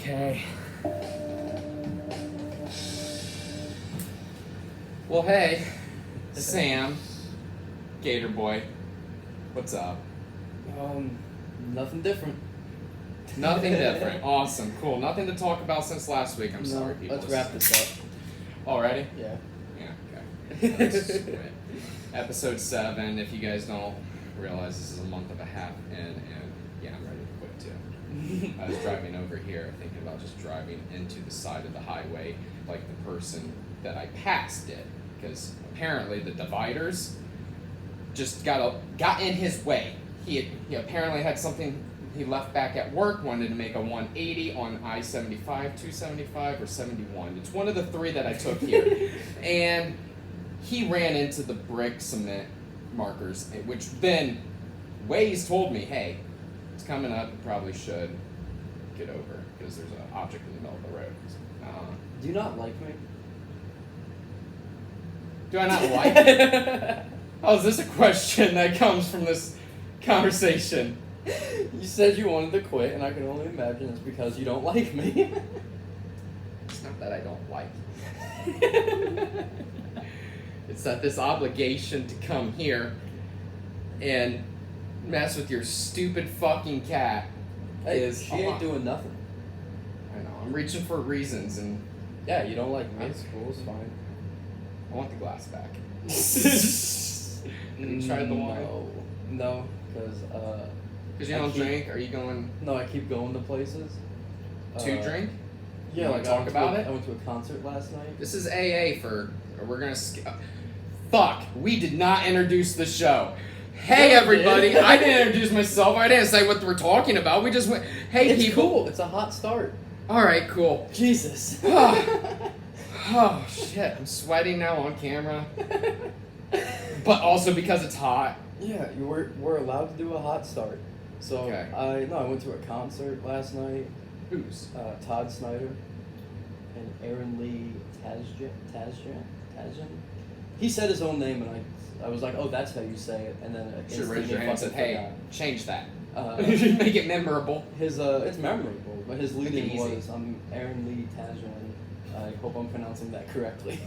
Okay. Well, hey, Sam, Gatorboy, what's up? Nothing different. Nothing different. Awesome, cool. Nothing to talk about since last week. I'm sorry, people. Let's wrap this up. Already? Yeah. Yeah, okay. That's sweet. Episode 7, if you guys don't realize, this is a month and a half in, and yeah, I'm ready to quit too. I was driving over here thinking about just driving into the side of the highway like the person that I passed did, because apparently the dividers just got in his way. He apparently had something he left back at work, wanted to make a 180 on I-75, 275, or 71. It's one of the three that I took here. And he ran into the brick cement markers, which then Waze told me, hey, it's coming up, you probably should get over, because there's an object in the middle of the road. Do you not like me? Do I not like it? Oh, is this a question that comes from this conversation? You said you wanted to quit, and I can only imagine it's because you don't like me. It's not that I don't like you. It's that this obligation to come here and mess with your stupid fucking cat is... She ain't doing nothing. I know, I'm reaching for reasons, and Yeah, you don't like me. It's cool, it's fine. I want the glass back. Have you tried the wine? No, because Because you don't drink? Are you going No, I keep going to places. to drink? Yeah, You wanna talk about it? I went to a concert last night. This is AA for... We're gonna... Fuck! We did not introduce the show. Hey, everybody! I didn't introduce myself. I didn't say what we're talking about. We just went... Hey, It's people! cool. It's a hot start. Alright, cool. Jesus. Oh, shit. I'm sweating now on camera. But also because it's hot. Yeah, we're allowed to do a hot start. So Okay. I went to a concert last night. Who's? Todd Snyder and Aaron Lee Tasjan. He said his own name, and I was like, oh, that's how you say it. And then Should raise your hand and said, hey, change that. forgot. Make it memorable. It's memorable, but his Make it leading easy. was I'm Aaron Lee Tasjan. I hope I'm pronouncing that correctly.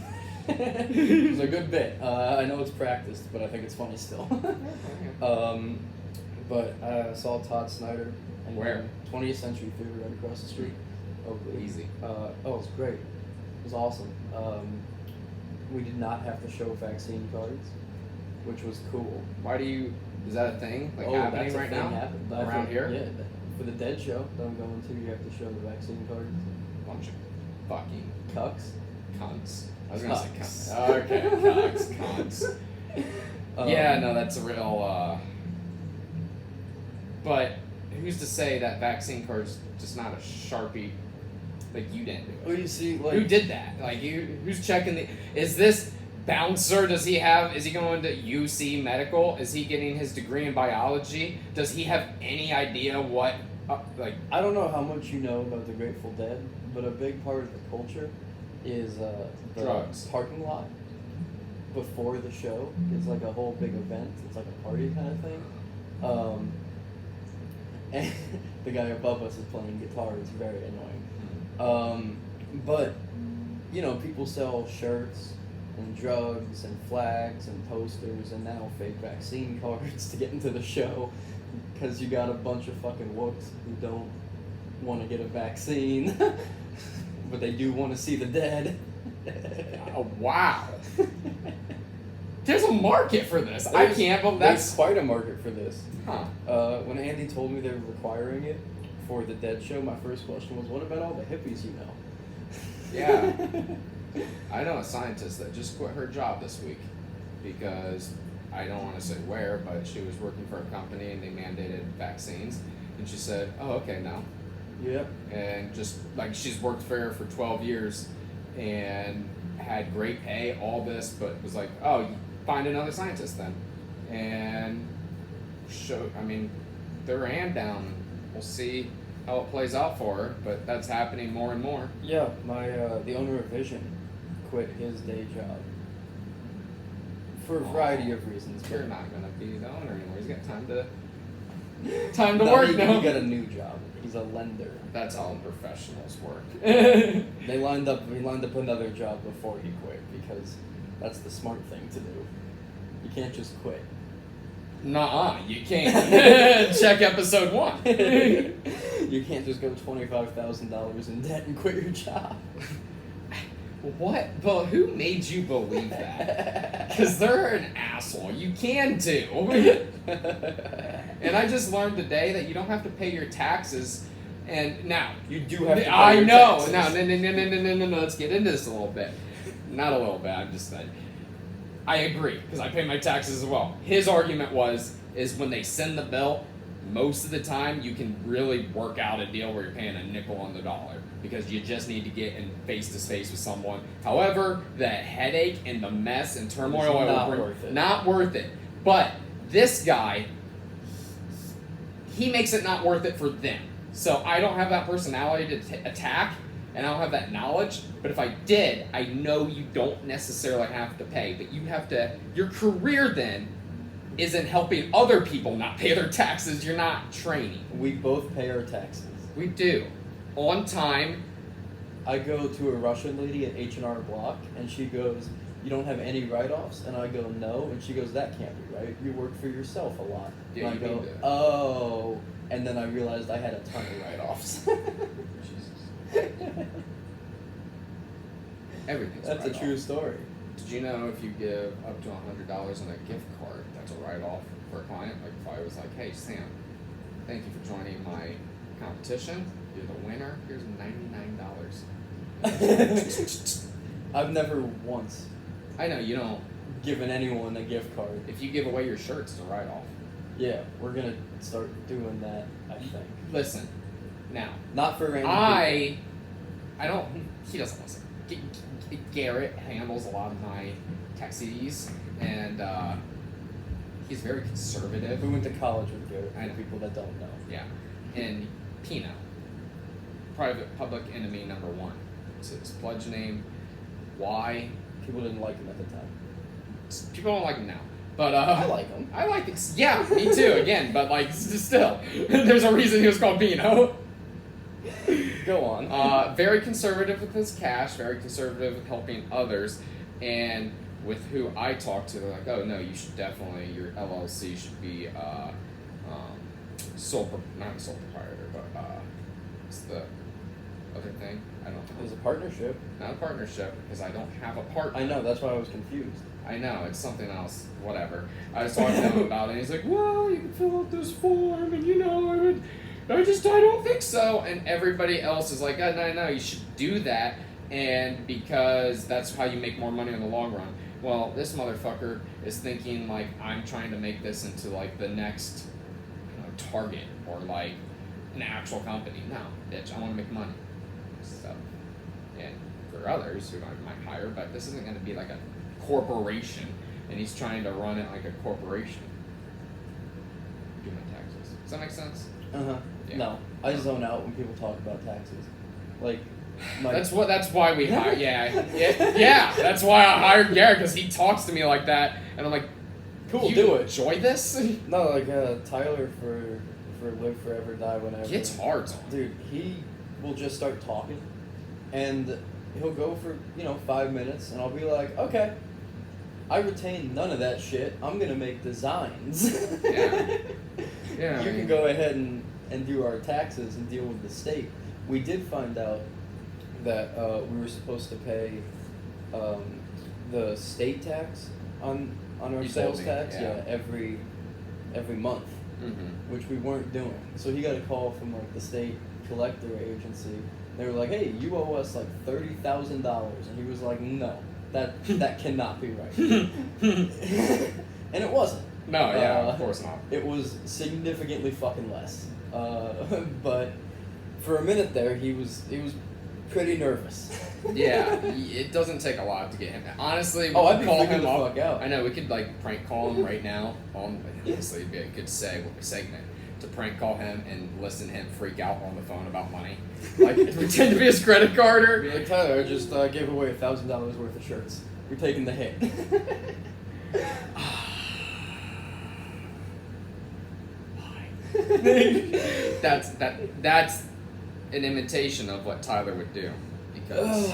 It was a good bit. I know it's practiced, but I think it's funny still. But I saw Todd Snyder. And Where? 20th Century Theater right across the street. Easy. It was great. It was awesome. We did not have to show vaccine cards, which was cool. Why do you... Is that a thing? Like happening that's a right thing now? happened. Around here? Yeah. For the Dead show that I'm going to, you have to show the vaccine cards. Bunch of fucking Cucks. cunts. I was gonna say Cucks. cunts. Okay, cucks, cunts. Yeah, no, that's a real, But who's to say that vaccine card's just not a Sharpie? Like, you didn't do it. Well, you see, like... Who did that? Like, who's checking the... Is this bouncer, is he going to UC Medical? Is he getting his degree in biology? Does he have any idea what, I don't know how much you know about the Grateful Dead, but a big part of the culture is the drugs. Parking lot before the show. It's like a whole big event. It's like a party kind of thing. And the guy above us is playing guitar. It's very annoying. But, you know, people sell shirts and drugs and flags and posters and now fake vaccine cards to get into the show because you got a bunch of fucking wooks who don't want to get a vaccine, but they do want to see the dead. Oh, wow. There's a market for this. I can't believe There's that's... quite a market for this. Huh. When Andy told me they were requiring it for the Dead show, my first question was, what about all the hippies you know? Yeah. I know a scientist that just quit her job this week because, I don't want to say where, but she was working for a company and they mandated vaccines. And she said, oh, okay, no. Yep. And just, like, she's worked for 12 years and had great pay, all this, but was like, oh, find another scientist then. And threw her hand down. We'll see how it plays out for her, but that's happening more and more. Yeah, the owner of Vision quit his day job for a variety of reasons. You're not going to be the owner anymore. He's got time to Time to No, work he now. got a new job. He's a lender. That's how professionals work. He lined up another job before he quit because that's the smart thing to do. You can't just quit. Nuh-uh, you can't. Check episode 1. You can't just go $25,000 in debt and quit your job. What? But who made you believe that? Because they're an asshole. You can too. And I just learned today that you don't have to pay your taxes. And now You do have to pay I your know. taxes. Now, no. Let's get into this a little bit. Not a little bit. I'm just saying. I agree because I pay my taxes as well. His argument is when they send the bill, most of the time you can really work out a deal where you're paying a nickel on the dollar because you just need to get in face to face with someone. However, the headache and the mess and turmoil It's it will not bring, worth it. not worth it. But this guy, he makes it not worth it for them. So I don't have that personality to attack, and I don't have that knowledge. But if I did, I know you don't necessarily have to pay, but you have to. Your career then isn't helping other people not pay their taxes. You're not training. We both pay our taxes. We do. On time. I go to a Russian lady at H&R Block, and she goes, "You don't have any write-offs?" And I go, "No." And she goes, "That can't be right. You work for yourself a lot." Yeah, and I you go, need to. "Oh." And then I realized I had a ton of write-offs. Jesus. Everything's That's a write-off. true story. Did you know if you give up to $100 on a gift card, that's a write-off for a client? Like if I was like, "Hey Sam, thank you for joining my competition. You're the winner. Here's $99." I've never once I know you don't. given anyone a gift card. If you give away your shirts, it's a write-off. Yeah, we're gonna start doing that, I think. Listen, now Not for random I don't. He doesn't listen. Garrett handles a lot of my taxis, and he's very people. conservative. We went to college with Garrett, I know. for people that don't know. Yeah, and Pino, private public enemy number 1. It's his pledge name. Why? People didn't like him at the time. People don't like him now, but I like him. I like it. Yeah, me too. Again, but like still, there's a reason he was called Pino. Go on. Very conservative with his cash, very conservative with helping others, and with who I talk to, they're like, "Oh no, you should definitely, your LLC should be not a sole proprietor, but what's the other thing? I don't know. There's a partnership. Not a partnership because I don't have a partner. I know, that's why I was confused. I know, it's something else, whatever. I was talking to him about it, and he's like, "Well, you can fill out this form, and I don't think so." And everybody else is like, no, you should do that, and because that's how you make more money in the long run. Well, this motherfucker is thinking, like, I'm trying to make this into, like, the next, Target, or, like, an actual company. No, bitch, I want to make money. So, and for others who I might hire, but this isn't going to be like a corporation, and he's trying to run it like a corporation. Do my taxes. Does that make sense? Uh-huh. Yeah. No, I zone out when people talk about taxes. Like, That's why we hired. Yeah. That's why I hired Garrett, because he talks to me like that, and I'm like, cool, you do it. Enjoy this. No, like Tyler for Live Forever Die Whenever. Gets hard on. Dude, he will just start talking, and he'll go for 5 minutes, and I'll be like, okay, I retain none of that shit. I'm gonna make designs. Yeah. You can go ahead and do our taxes and deal with the state. We did find out that we were supposed to pay the state tax on our You sales told me, tax, yeah. every month, Mm-hmm. which we weren't doing. So he got a call from like the state collector agency. They were like, "Hey, you owe us like $30,000," and he was like, "No, that cannot be right." And it wasn't. No, yeah, of course not. It was significantly fucking less. But for a minute there, he was pretty nervous. Yeah, it doesn't take a lot to get him. Honestly, we I'd could be call freaking him the up. fuck out. I know we could like prank call him right now. Honestly, it'd be a good segment to prank call him and listen to him freak out on the phone about money. Like pretend to be his credit card or. Be like, "Tyler, I just gave away $1,000 worth of shirts. You're taking the hit." Why? That's an imitation of what Tyler would do, because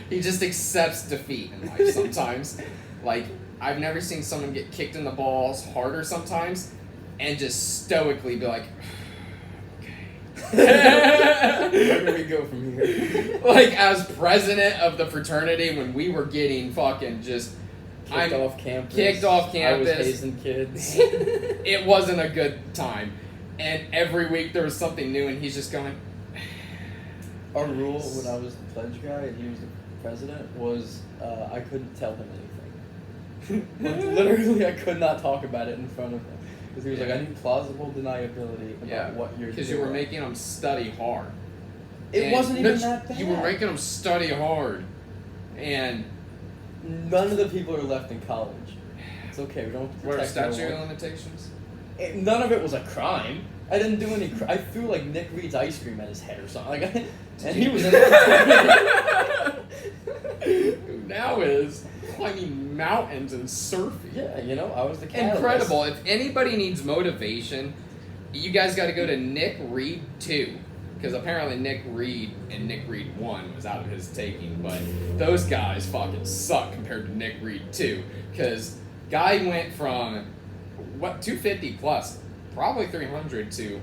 he just accepts defeat in life sometimes. Like, I've never seen someone get kicked in the balls harder sometimes and just stoically be like, Where do we go from here? like, as president of the fraternity, when we were getting fucking just Kicked off campus. I was hazing kids. it wasn't a good time. And every week there was something new, and he's just going. Our rule when I was the pledge guy and he was the president was I couldn't tell him anything. Like, literally, I could not talk about it in front of him. Because he was like, I need plausible deniability about what you're doing. Because you were making him study hard. It wasn't even that bad. You were making him study hard. And none of the people are left in college. It's okay, we don't have to what are protect statute everyone. limitations? None of it was a crime. I didn't do any. I threw like Nick Reed's ice cream at his head or something. Like, and he was in Who now is climbing mountains and surfing. Yeah, you know, I was the catalyst. Incredible. If anybody needs motivation, you guys got to go to Nick Reed 2. Because apparently Nick Reed and Nick Reed 1 was out of his taking. But those guys fucking suck compared to Nick Reed 2. Because guy went from, 250 plus, probably 300 to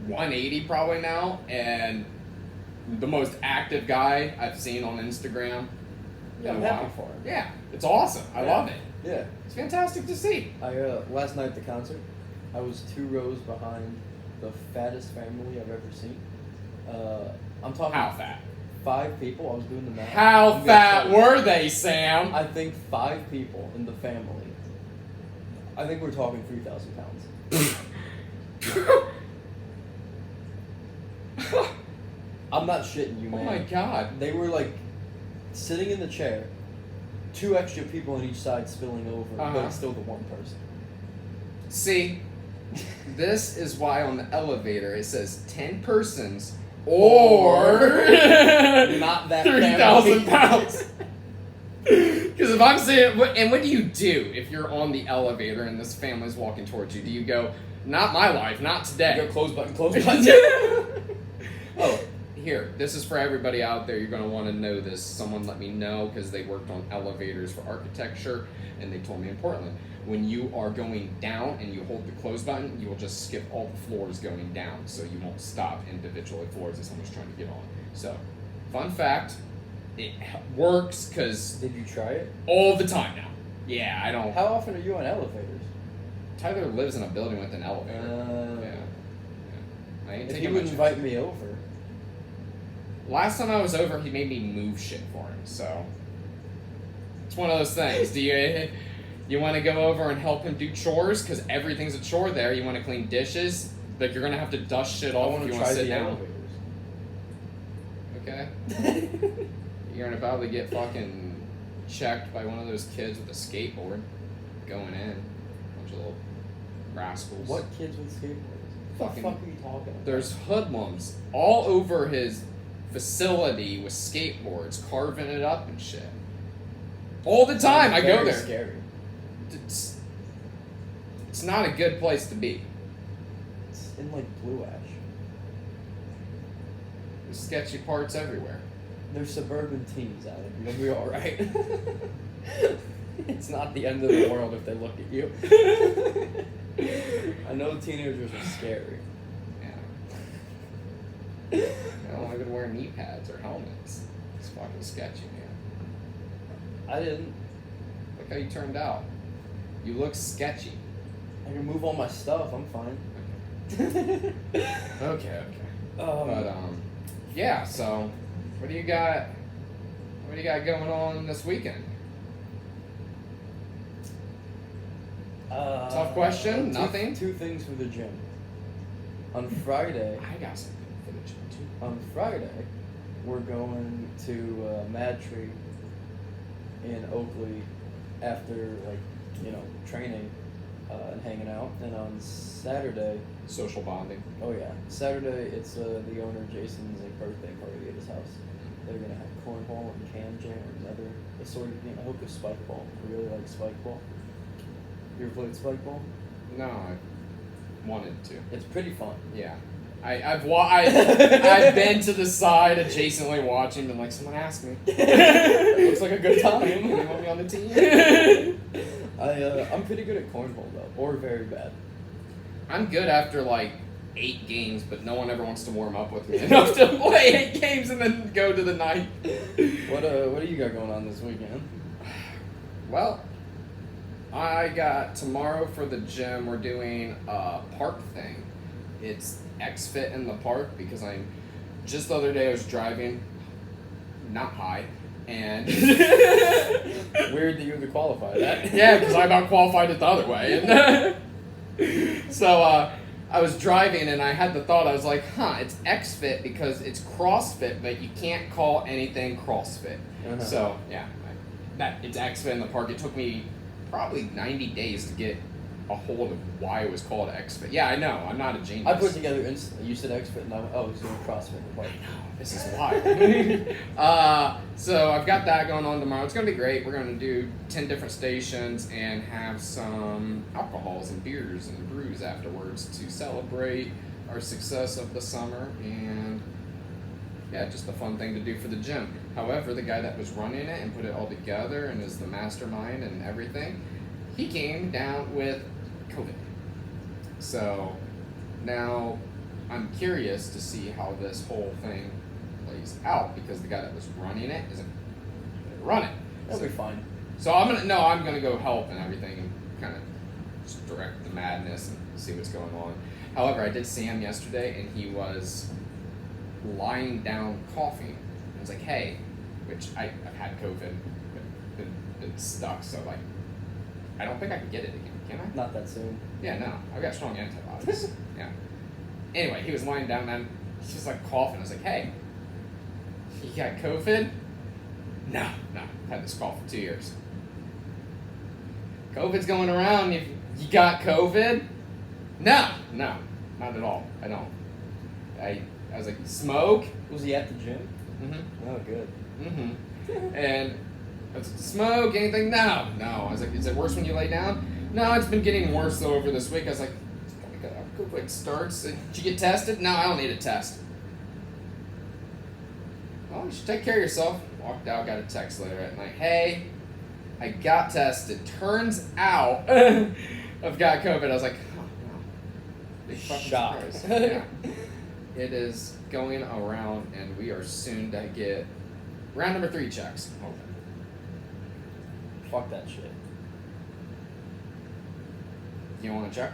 180 probably now. And the most active guy I've seen on Instagram. Yeah, I'm happy for him. Yeah, it's awesome. I love it. Yeah. It's fantastic to see. Last night at the concert, I was 2 rows behind the fattest family I've ever seen. I'm talking. How fat? 5 people. I was doing the math. How fat were they, Sam? I think 5 people in the family. I think we're talking 3,000 pounds. I'm not shitting you, man. Oh my god. They were like sitting in the chair, 2 extra people on each side spilling over, but it's still the one person. See, this is why on the elevator it says 10 persons or not that 3,000 pounds. Because if I'm saying, and what do you do if you're on the elevator and this family's walking towards you? Do you go, not my life, not today? You go close button, close button. Oh, here, this is for everybody out there. You're going to want to know this. Someone let me know because they worked on elevators for architecture, and they told me in Portland, when you are going down and you hold the close button, you will just skip all the floors going down, so you won't stop individually floors that someone's trying to get on. So, fun fact, it works because... Did you try it? All the time now. Yeah, I don't... How often are you on elevators? Tyler lives in a building with an elevator. Yeah. I ain't If taking he would my invite chance. me over. Last time I was over, he made me move shit for him, so... It's one of those things. Do you want to go over and help him do chores? Because everything's a chore there. You want to clean dishes? Like, you're going to have to dust shit off if you want to sit down. Okay? You're going to probably get fucking checked by one of those kids with a skateboard going in. Bunch of little rascals. What kids with skateboards? What the fuck are you talking about? There's hoodlums all over his facility with skateboards, carving it up and shit. All the time I go there. Scary. It's not a good place to be. It's in like Blue Ash. There's sketchy parts everywhere. There's suburban teens out there. You'll be alright. It's not the end of the world if they look at you. I know teenagers are scary. Yeah. They don't even wear knee pads or helmets. It's fucking sketchy, man. I didn't. Look how you turned out. You look sketchy. I can move all my stuff. I'm fine. Okay. But yeah. So, what do you got? What do you got going on this weekend? Tough question. Nothing. 2 things for the gym. On Friday. I got something for the gym too. On Friday, we're going to Mad Tree in Oakley after training and hanging out. And on Saturday, Social bonding. oh yeah, Saturday it's the owner Jason's birthday party at his house. They're gonna have cornhole and cam jam and other assorted game. I hope there's spike ball. I really like spike ball. You ever played spike ball? No, I wanted to. It's pretty fun. Yeah. I've been to the side adjacently watching, been like, someone asked me. Looks like a good time. You want me on the team? I'm pretty good at cornhole though, or very bad. I'm good after like 8 games, but no one ever wants to warm up with me enough to play 8 games and then go to the 9th. What do you got going on this weekend? Well, I got tomorrow for the gym. We're doing a park thing. It's X-Fit in the park because I'm. Just the other day I was driving, not high, and Weird that you would qualify that. yeah, because I about qualified it the other way. And so I was driving and I had the thought, I was like, it's X-Fit because it's CrossFit, but you can't call anything CrossFit. Uh-huh. So yeah, it's X-Fit in the park. It took me probably 90 days to get a hold of why it was called X-Fit. Yeah, I know. I'm not a genius. I put it together instantly. You said X-Fit and I went, oh, he's doing CrossFit. Like, This is why. So I've got that going on tomorrow. It's going to be great. We're going to do 10 different stations and have some alcohols and beers and brews afterwards to celebrate our success of the summer. And yeah, just a fun thing to do for the gym. However, the guy that was running it and put it all together and is the mastermind and everything, he came down with COVID. So now I'm curious to see how this whole thing plays out because the guy that was running it isn't running. that'll be fine. So I'm gonna go help and everything and kind of just direct the madness and see what's going on. However, I did see him yesterday and he was lying down coughing. I was like, hey, which I've had COVID, but it's stuck, so like I don't think I can get it again, can I? Not that soon. Yeah, no. I've got strong antibodies. Yeah. Anyway, he was lying down and he was like coughing. I was like, hey, you got COVID? No. I've had this cough for 2 years. COVID's going around. You got COVID? No, not at all. I don't. I was like, smoke? Was he at the gym? Mm-hmm. Oh, good. Mm-hmm. And I was like, smoke, anything? No. I was like, is it worse when you lay down? No, it's been getting worse though over this week. I was like, COVID starts. Did you get tested? No, I don't need a test. Well, you should take care of yourself. Walked out, got a text later at night. Hey, I got tested. Turns out I've got COVID. I was like, oh no. Big fucking Shock. surprise. Yeah. It is going around and we are soon to get round number 3 checks. Okay. Fuck that shit. You want to check?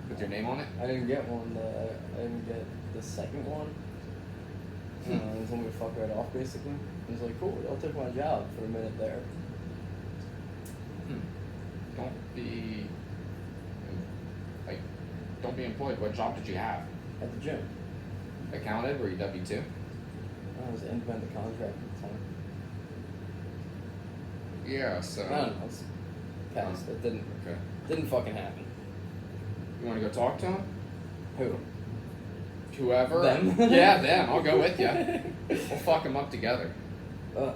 With your name on it? I didn't get one. I didn't get the second one. They told me to fuck right off, basically. I was like, cool, I'll take my job for a minute there. Don't be employed. What job did you have? At the gym. Accounted? Were you W-2? I was an independent contractor at the time. Yeah, so... I don't know, it's passed. It didn't fucking happen. You want to go talk to him? Who? Whoever. Them? Yeah, them. I'll go with you. We'll fuck them up together.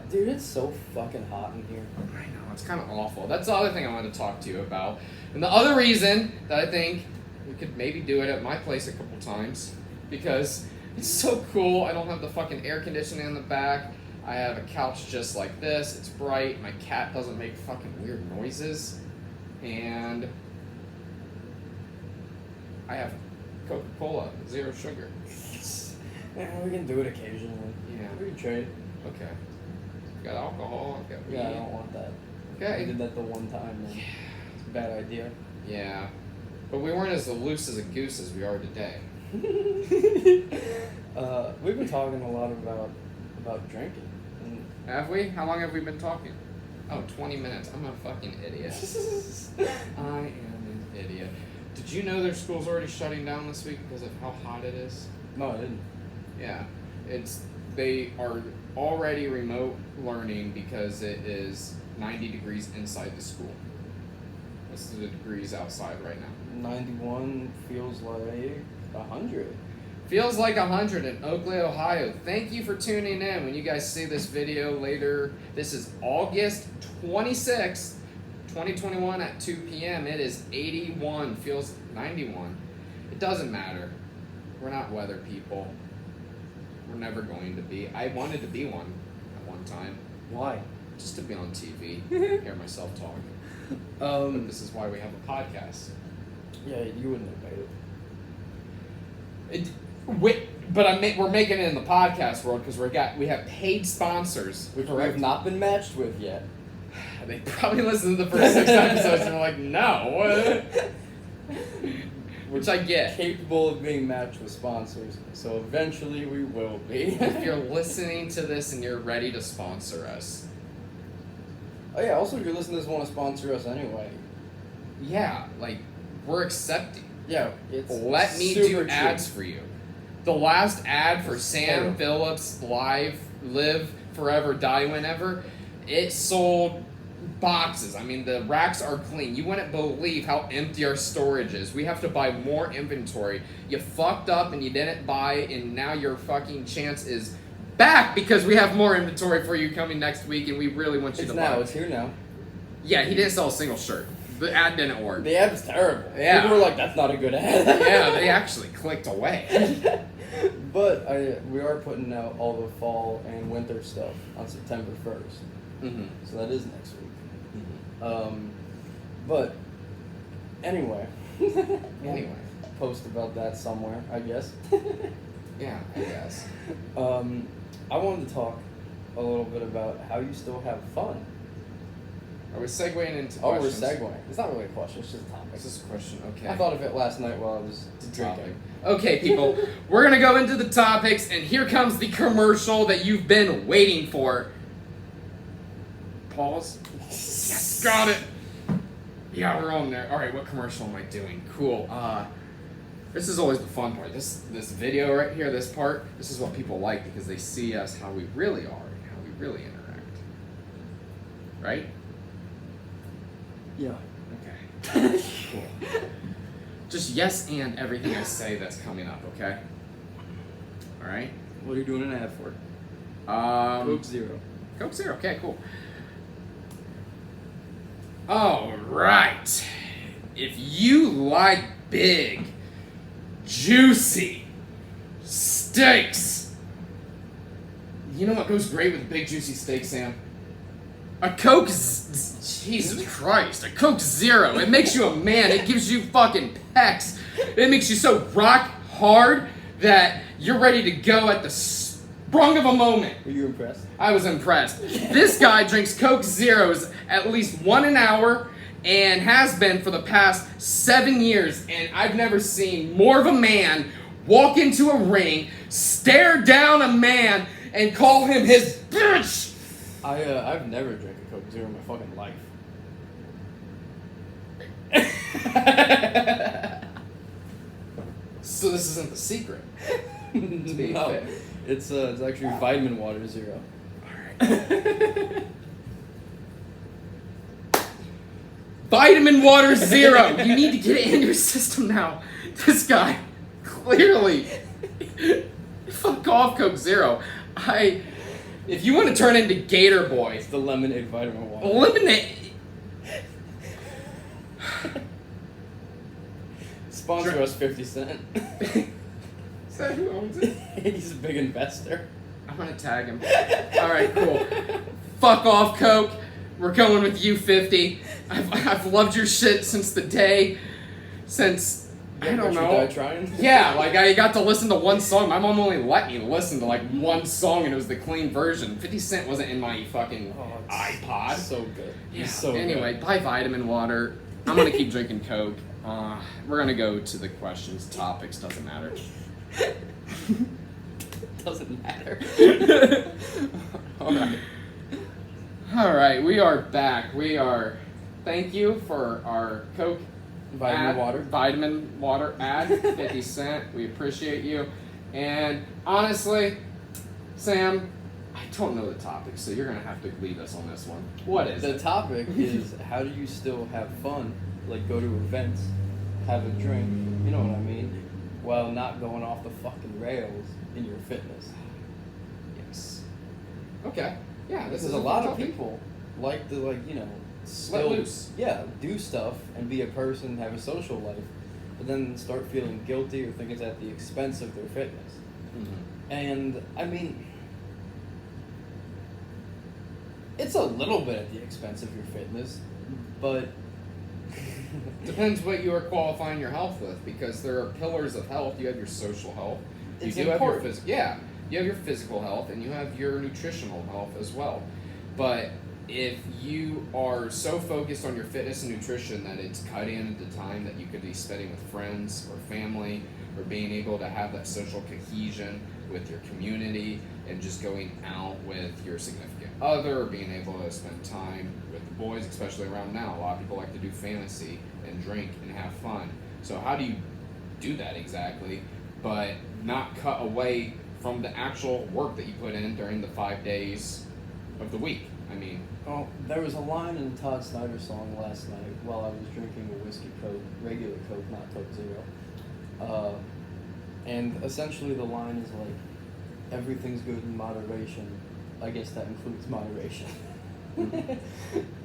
Dude, it's so fucking hot in here. I know, it's kind of awful. That's the other thing I wanted to talk to you about. And the other reason that I think we could maybe do it at my place a couple times, because it's so cool. I don't have the fucking air conditioning in the back. I have a couch just like this. It's bright. My cat doesn't make fucking weird noises. And I have Coca-Cola, 0 sugar. Yeah, we can do it occasionally. Yeah. We can trade. Okay. Got alcohol. Got weed. Yeah, I don't want that. I Okay. did that the one time. And it's a bad idea. Yeah. But we weren't as loose as a goose as we are today. We've been talking a lot about drinking. And Have we? How long have we been talking? Oh, 20 minutes. I'm a fucking idiot. I am an idiot. Did you know their school's already shutting down this week because of how hot it is? No, I didn't. Yeah. They are already remote learning because it is 90 degrees inside the school. What's the degrees outside right now? 91 feels like 100. Feels like 100 in Oakley, Ohio. Thank you for tuning in. When you guys see this video later, this is August 26th. 2021 at 2 p.m. It is 81. Feels 91. It doesn't matter. We're not weather people. We're never going to be. I wanted to be one at one time. Why? Just to be on TV. Hear myself talk. But this is why we have a podcast. Yeah, you wouldn't have made it. We're making it in the podcast world because we have paid sponsors. Which we have not been matched with yet. They probably listened to the first 6 episodes and are like, no. Which I get. Capable of being matched with sponsors, so eventually we will be. If you're listening to this and you're ready to sponsor us. Oh yeah, also if your listeners want to sponsor us anyway. Yeah, like, we're accepting. Yeah, it's Let me super do cheap. ads for you. The last ad for It's Sam terrible. Phillips Live Forever, Die Whenever, it sold boxes. I mean, the racks are clean. You wouldn't believe how empty our storage is. We have to buy more inventory. You fucked up and you didn't buy, and now your fucking chance is back because we have more inventory for you coming next week, and we really want you It's to now. buy. It's here now. Yeah, he didn't sell a single shirt. The ad didn't work. The ad was terrible. Yeah. People were like, "That's not a good ad." Yeah, they actually clicked away. But we are putting out all the fall and winter stuff on September 1st. Mm-hmm. So that is next week. Mm-hmm. But anyway. Anyway. Post about that somewhere, I guess. Yeah, I guess. I wanted to talk a little bit about how you still have fun. Are we segueing into Oh, questions? we're segueing. It's not really a question, it's just a topic. This is a question, okay. I thought of it last night while I was drinking. Okay, people, we're going to go into the topics, and here comes the commercial that you've been waiting for. Pause. Yes, got it. Yeah, we're on there. All right, what commercial am I doing? Cool. This is always the fun part. This video right here, this part, this is what people like because they see us how we really are and how we really interact. Right? Yeah. Okay. Cool. Just yes and everything I say that's coming up, okay? Alright? What are you doing an ad for? Coke Zero. Coke Zero, okay, cool. Alright. If you like big, juicy steaks, you know what goes great with big, juicy steak, Sam? A Coke, Jesus Christ, a Coke Zero. It makes you a man. It gives you fucking pecs. It makes you so rock hard that you're ready to go at the sprung of a moment. Were you impressed? I was impressed. This guy drinks Coke Zeros at least 1 an hour and has been for the past 7 years, and I've never seen more of a man walk into a ring, stare down a man, and call him his bitch. I've never drank a Coke Zero in my fucking life. So this isn't the secret. To be No, fair. it's actually vitamin water zero. Alright. Vitamin water zero. You need to get it in your system now. This guy, clearly. Fuck off, Coke Zero. If you want to turn into Gatorboy, It's the lemonade vitamin water. eliminate. Sponsor us 50 Cent. Is that who owns it? He's a big investor. I'm gonna tag him. Alright, cool. Fuck off, Coke. We're going with you, 50. I've loved your shit since the day. I don't know. Die trying? Yeah, like I got to listen to one song. My mom only let me listen to like one song and it was the clean version. 50 Cent wasn't in my fucking iPod. So good. Yeah. He's so Anyway, good. buy vitamin water. I'm gonna keep drinking Coke. We're gonna go to the questions, topics, doesn't matter. Doesn't matter. Alright. Alright, we are back. Thank you for our Coke vitamin water ad, 50 Cent. We appreciate you. And honestly, Sam, I don't know the topic, so you're gonna have to lead us on this one. What is The it? topic is how do you still have fun, like go to events, have a drink, you know what I mean, while not going off the fucking rails in your fitness. Yes. Okay. Yeah, this Because is a lot of topic. people like to still loose. Yeah, do stuff and be a person, have a social life, but then start feeling guilty or think it's at the expense of their fitness. Mm-hmm. And I mean, it's a little bit at the expense of your fitness, but depends what you are qualifying your health with, because there are pillars of health. You have your social health. You It's do important. have your you have your physical health, and you have your nutritional health as well. But if you are so focused on your fitness and nutrition that it's cutting into the time that you could be spending with friends or family, or being able to have that social cohesion with your community, and just going out with your significant other, or being able to spend time with the boys, especially around now. A lot of people like to do fantasy and drink and have fun. So how do you do that exactly, but not cut away from the actual work that you put in during the 5 days of the week? I mean, well, there was a line in Todd Snyder's song last night while I was drinking a whiskey Coke, regular Coke, not Coke Zero. And essentially the line is like, everything's good in moderation. I guess that includes moderation.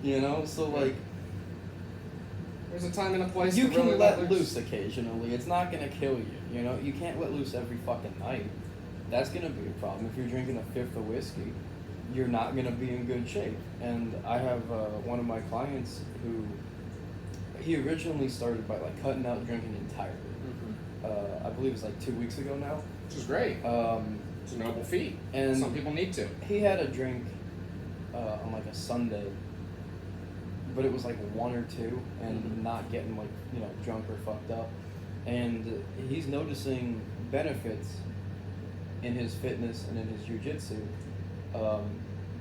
You know, so like, there's a time and a place you to can really let loose occasionally. It's not gonna kill you. You know, you can't let loose every fucking night. That's gonna be a problem. If you're drinking a fifth of whiskey, you're not gonna be in good shape. And I have one of my clients who, he originally started by like cutting out drinking entirely. Mm-hmm. I believe it's like 2 weeks ago now. Which is great. It's a noble feat. And some people need to. He had a drink on like a Sunday, but it was like one or two, and Mhm. not getting like, you know, drunk or fucked up. And he's noticing benefits in his fitness and in his jiu-jitsu.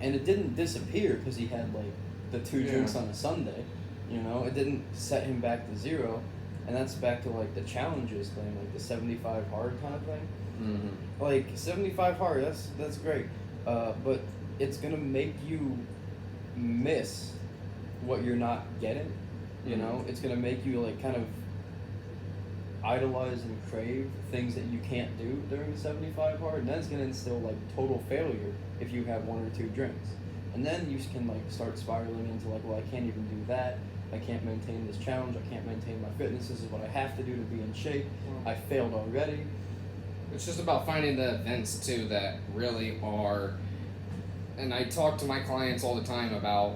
And it didn't disappear because he had like the two drinks on a Sunday. You know, it didn't set him back to zero. And that's back to like the challenges thing, like the 75 hard kind of thing. Mm-hmm. Like 75 hard, that's great, but it's gonna make you miss what you're not getting. You know, it's gonna make you like kind of idolize and crave things that you can't do during the 75 hard, and then it's gonna instill like total failure if you have one or two drinks, and then you can like start spiraling into like, well, I can't even do that. I can't maintain this challenge. I can't maintain my fitness. This is what I have to do to be in shape. I failed already. It's just about finding the events too that really are, and I talk to my clients all the time about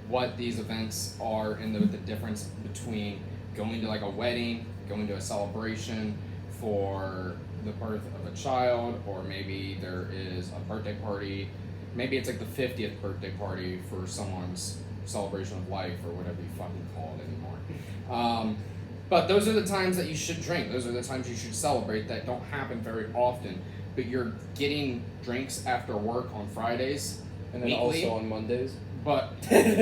what these events are and the difference between going to like a wedding, going to a celebration for the birth of a child, or maybe there is a birthday party, maybe it's like the 50th birthday party for someone's celebration of life, or whatever you fucking call it anymore. But those are the times that you should drink. Those are the times you should celebrate that don't happen very often. But you're getting drinks after work on Fridays, And then weekly, also on Mondays. but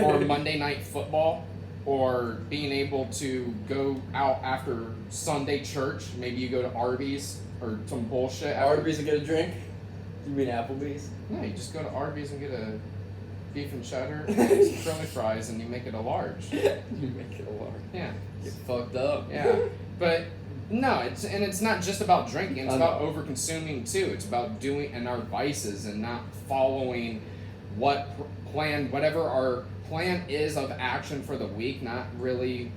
or Monday night football, or being able to go out after Sunday church. Maybe you go to Arby's or some bullshit. Arby's to get a drink? You mean Applebee's? No, you just go to Arby's and get a beef and cheddar and some curly fries, and you make it a large. You make it a large. Yeah. Get fucked up. Yeah, but no, it's not just about drinking. It's I about know. over consuming too. It's about doing and our vices and not following whatever our plan is of action for the week. Not really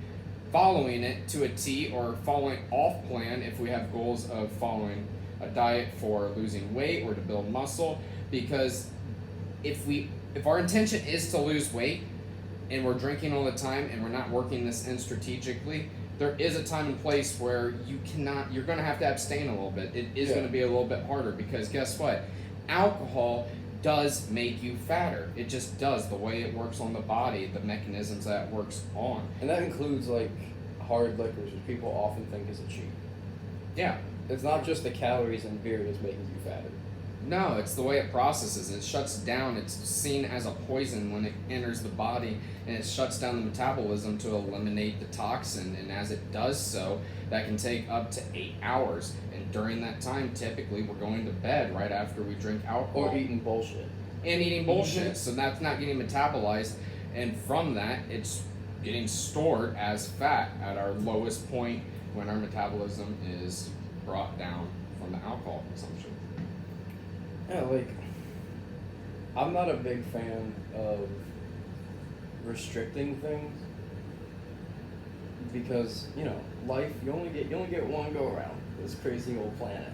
following it to a T, or following off plan if we have goals of following a diet for losing weight or to build muscle. Because if our intention is to lose weight, and we're drinking all the time and we're not working this in strategically, there is a time and place where you're going to have to abstain a little bit. It is going to be a little bit harder, because guess what? Alcohol does make you fatter. It just does, the way it works on the body, the mechanisms that it works on. And that includes like hard liquors, which people often think is a cheat. Yeah. It's not just the calories in beer that's making you fatter. No, it's the way it processes. It shuts down. It's seen as a poison when it enters the body, and it shuts down the metabolism to eliminate the toxin. And as it does so, that can take up to 8 hours. And during that time, typically, we're going to bed right after we drink alcohol. Or eating bullshit. And eating bullshit. So that's not getting metabolized. And from that, it's getting stored as fat at our lowest point when our metabolism is brought down from the alcohol consumption. Yeah, like, I'm not a big fan of restricting things because life you only get one go around. This crazy old planet.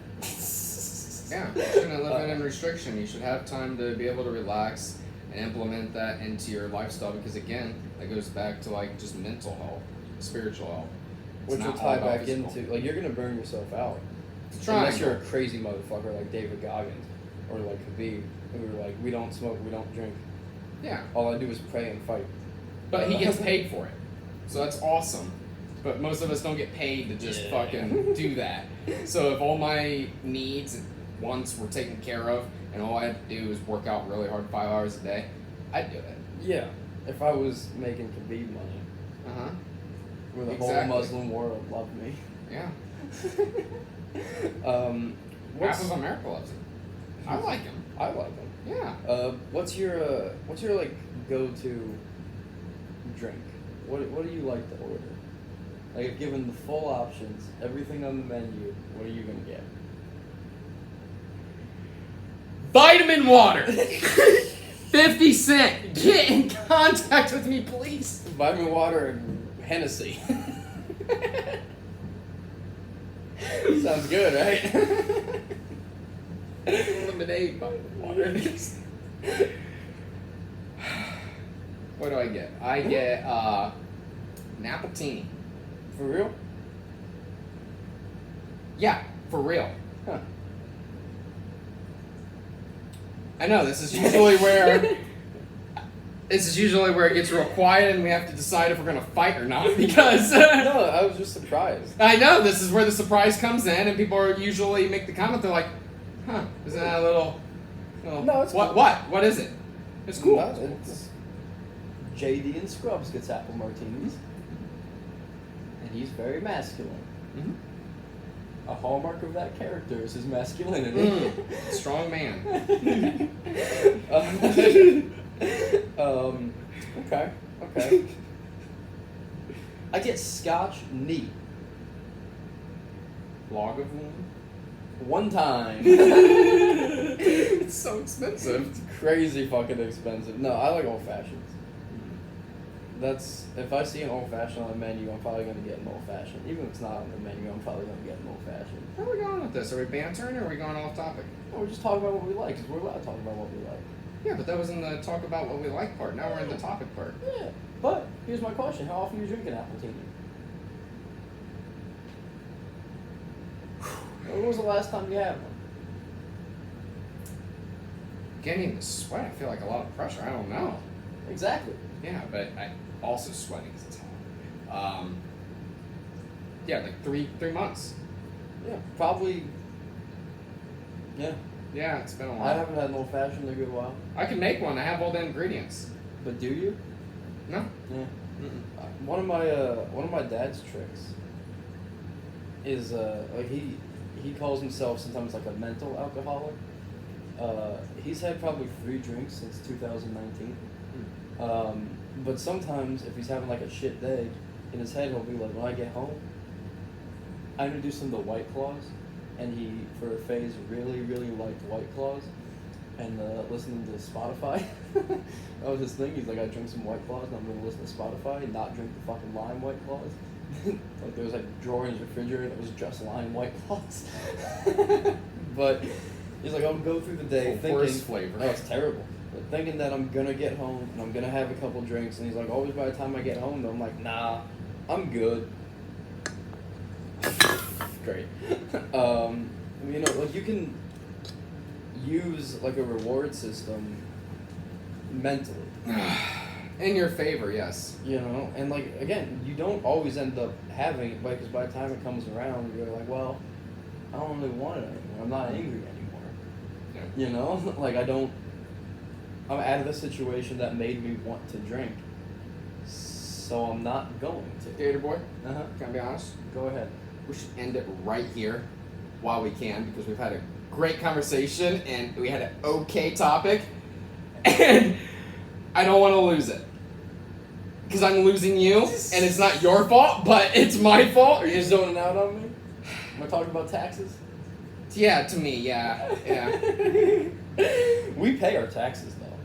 Yeah, you shouldn't live in restriction. You should have time to be able to relax and implement that into your lifestyle because again, that goes back to like just mental health, spiritual health. Which will tie back into like you're gonna burn yourself out. Unless you're a crazy motherfucker like David Goggins or like Khabib, who are like, we don't smoke, we don't drink. Yeah. All I do is pray and fight. But he gets paid for it. So that's awesome. But most of us don't get paid to just fucking do that. So if all my needs and wants were taken care of and all I had to do was work out really hard 5 hours a day, I'd do it. Yeah. If I was making Khabib money. Uh-huh. Where the whole Muslim world loved me. Yeah. Half of America loves him. I like him. I like him. Yeah. What's your like go-to drink? What do you like to order? Like if given the full options, everything on the menu, what are you gonna get? Vitamin water. 50 cent. Get in contact with me, please. Vitamin water and Hennessy. Sounds good, right? Lemonade, vitamin water. What do I get? I get an appletini. For real? Yeah, for real. Huh. I know this is usually where it gets real quiet and we have to decide if we're gonna fight or not because No, I was just surprised. I know this is where the surprise comes in and people are usually make the comment, they're like, huh, isn't that a little No, it's what cool. what is it? It's cool. No, it's JD and Scrubs gets apple martinis. And he's very masculine. Mm-hmm. A hallmark of that character is his masculinity. Strong man. Okay. I get Scotch neat. Log of one. One time. It's so expensive. It's crazy fucking expensive. No, I like old fashions. That's if I see an old fashioned on the menu, I'm probably gonna get an old fashioned. Even if it's not on the menu, I'm probably gonna get an old fashioned. Where are we going with this? Are we bantering or are we going off topic? No, we're just talking about what we like, because we're allowed to talk about what we like. Yeah, but that was in the talk about what we like part. Now we're in the topic part. Yeah, but here's my question: how often are you drinking appletini? When was the last time you had one? Getting the sweat, I feel like a lot of pressure. I don't know. Exactly. Yeah, but I also sweating because it's hot. Yeah, like three months. Yeah, probably. Yeah. Yeah, it's been a while. I haven't had an old fashioned in a good while. I can make one. I have all the ingredients. But do you? No. Yeah. Mm-mm. One of my dad's tricks is like he calls himself sometimes like a mental alcoholic. He's had probably 3 drinks since 2019. But sometimes if he's having like a shit day, in his head he'll be like, when I get home, I introduced him to White Claws, and he for a phase really liked White Claws, and listening to Spotify. That was his thing. He's like, I drink some White Claws and I'm gonna listen to Spotify and not drink the fucking lime White Claws. Like there was like a drawer in his refrigerator that was just lime White Claws. But he's like, I'll go through the day thinking, worst flavor. oh, it's terrible. But thinking that I'm gonna get home and I'm gonna have a couple drinks, and he's like, always by the time I get home, though, I'm like, nah, I'm good. Great. You know, like you can use like a reward system mentally. In your favor, yes. You know, and like again, you don't always end up having it, because by the time it comes around, you're like, well, I don't really want it anymore. I'm not angry anymore. Yeah. You know, like I'm out of the situation that made me want to drink, so I'm not going to. Gatorboy, Uh-huh. can I be honest? Go ahead. We should end it right here while we can, because we've had a great conversation and we had an okay topic, and I don't want to lose it. Because I'm losing you, and it's not your fault, but it's my fault. Are you zoning out on me? Am I talking about taxes? Yeah, to me, yeah. We pay our taxes though.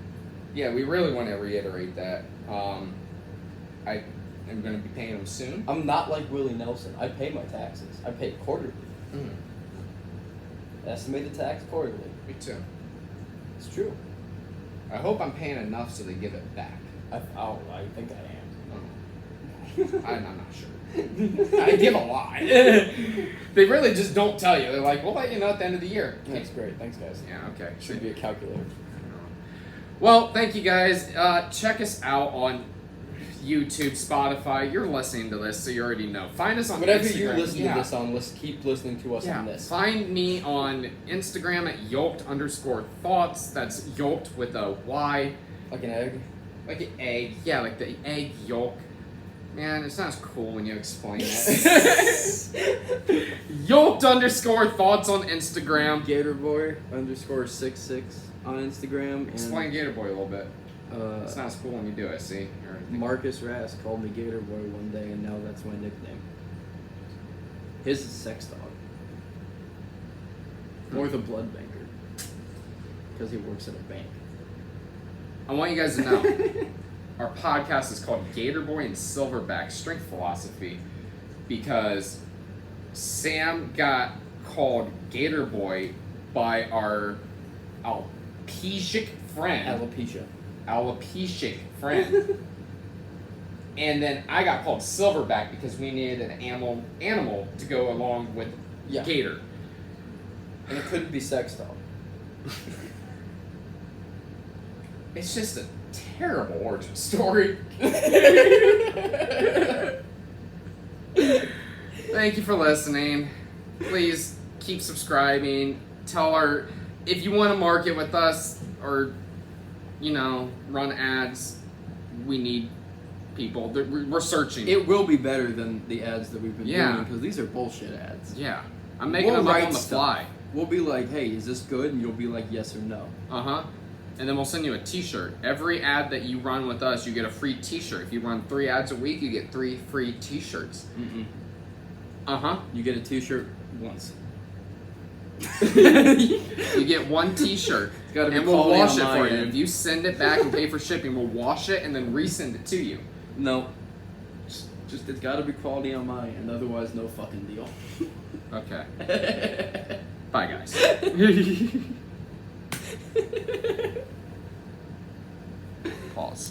Yeah, we really want to reiterate that. I am going to be paying them soon. I'm not like Willie Nelson. I pay my taxes. I pay quarterly. Mm. Estimated tax quarterly. Me too. It's true. I hope I'm paying enough so they give it back. I think I am. I'm not sure. I give a lot. They really just don't tell you. They're like, we'll let you know at the end of the year. That's great. Thanks, guys. Yeah, okay. Should be a calculator. Well, thank you guys. Check us out on YouTube, Spotify. You're listening to this, so you already know. Find us on Whatever Instagram. you listen to this on, let's keep listening to us on this. Find me on Instagram at yoked_thoughts. That's yoked with a Y. Like an egg? Like an egg. Yeah, like the egg yolk. Man, it sounds cool when you explain it. Yoked_thoughts on Instagram. Gatorboy_66 on Instagram. And, Explain Gatorboy a little bit. It sounds cool when you do it, see? Marcus Rass called me Gatorboy one day, and now that's my nickname. His is Sex Dog. Or the Blood Banker. Because he works at a bank. I want you guys to know, our podcast is called Gatorboy and Silverback Strength Philosophy because Sam got called Gatorboy by our alopecia friend. Alopecia friend. And then I got called Silverback because we needed an animal to go along with Gator. And it couldn't be Sex Dog. It's just a terrible origin story. Thank you for listening. Please keep subscribing. If you want to market with us or, run ads, we need people. We're searching. It will be better than the ads that we've been doing because these are bullshit ads. Yeah. I'm making them up on the fly. We'll be like, hey, is this good? And you'll be like, yes or no. Uh-huh. And then we'll send you a t-shirt. Every ad that you run with us, you get a free t-shirt. If you run 3 ads a week, you get 3 free t-shirts. Mm-mm. Uh-huh. You get a t-shirt once. You get 1 t-shirt. It's gotta be and we'll wash it for you. end. If you send it back and pay for shipping, we'll wash it and then resend it to you. No. Just it's gotta be quality on my end, otherwise no fucking deal. Okay. Bye, guys. Pause.